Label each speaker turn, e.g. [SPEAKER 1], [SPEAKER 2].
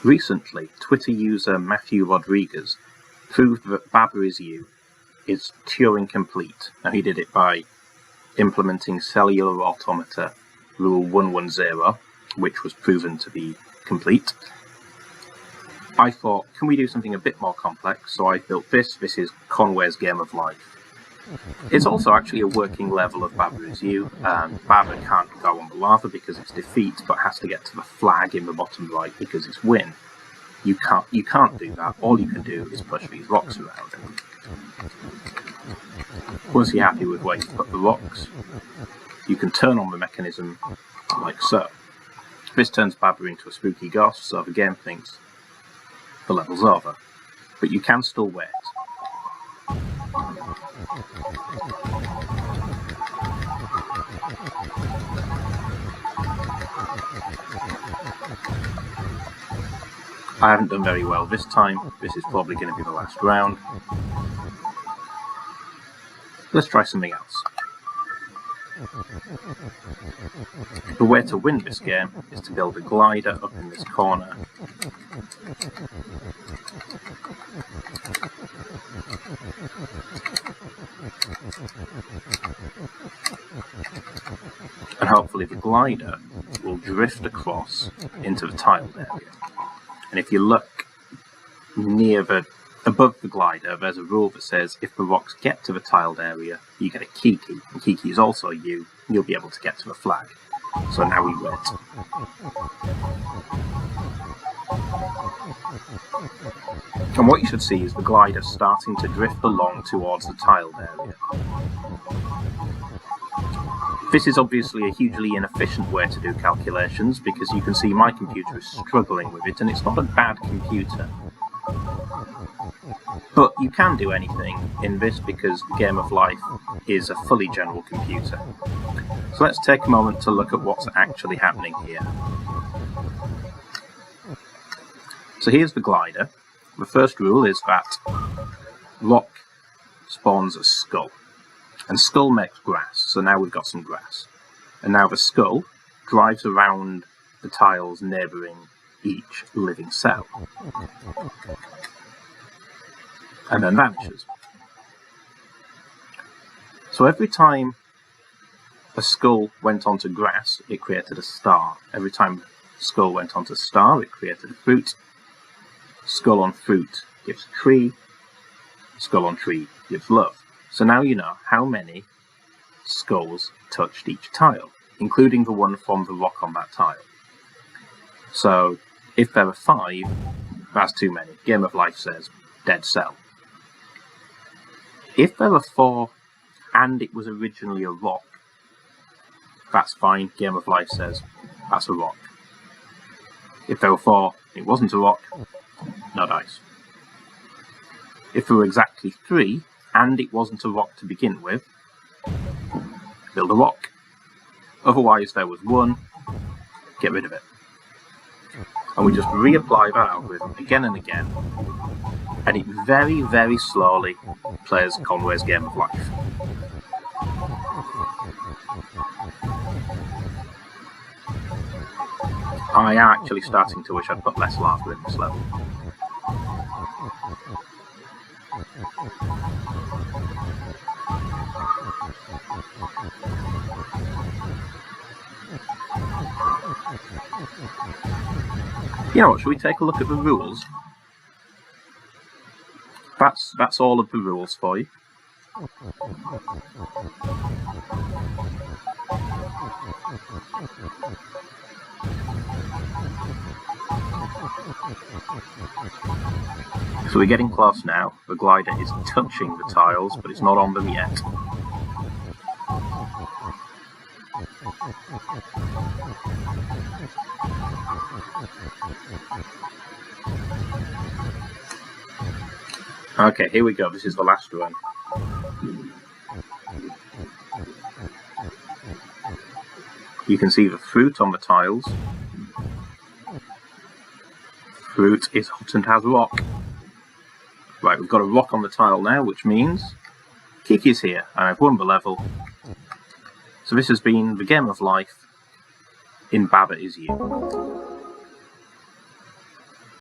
[SPEAKER 1] Recently, Twitter user Matthew Rodriguez proved that Baba is You is Turing complete. Now, he did it by implementing cellular automata rule 110, which was proven to be complete. I thought, can we do something a bit more complex? So I built this. This is Conway's Game of Life. It's also actually a working level of Baba is You. Baba can't go on the lava because it's defeat, but has to get to the flag in the bottom right because it's win. You can't do that. All you can do is push these rocks around. Once you're happy with where you put the rocks, you can turn on the mechanism like so. This turns Baba into a spooky ghost, so the game thinks the level's over. But you can still wait. I haven't done very well this time. This is probably going to be the last round. Let's try something else. The way to win this game is to build a glider up in this corner. And hopefully the glider will drift across into the tiled area. And if you look above the glider, there's a rule that says if the rocks get to the tiled area, you get a key. And key is also you. You'll be able to get to the flag. So now we wait. And what you should see is the glider starting to drift along towards the tiled area. This is obviously a hugely inefficient way to do calculations because you can see my computer is struggling with it, and it's not a bad computer. But you can do anything in this because the Game of Life is a fully general computer. So let's take a moment to look at what's actually happening here. So here's the glider. The first rule is that rock spawns a skull. And skull makes grass, so now we've got some grass. And now the skull drives around the tiles neighbouring each living cell. And then vanishes. So every time a skull went onto grass, it created a star. Every time a skull went onto star, it created a fruit. Skull on fruit gives tree. Skull on tree gives love. So now you know how many skulls touched each tile, including the one from the rock on that tile. So if there are 5, that's too many. Game of Life says dead cell. If there are 4 and it was originally a rock, that's fine. Game of Life says that's a rock. If there were 4, it wasn't a rock, no dice. If there were exactly 3, and it wasn't a rock to begin with, build a rock. Otherwise there was 1, get rid of it. And we just reapply that algorithm again and again, and it very, very slowly plays Conway's Game of Life. I am actually starting to wish I'd put less lava in this level. You know what, should we take a look at the rules? That's all of the rules for you. So we're getting close now. The glider is touching the tiles, but it's not on them yet. Okay, here we go. This is the last run. You can see the fruit on the tiles. Fruit is hot and has rock. Right, we've got a rock on the tile now, which means Kiki's here, and I've won the level. So this has been the Game of Life in Baba is You.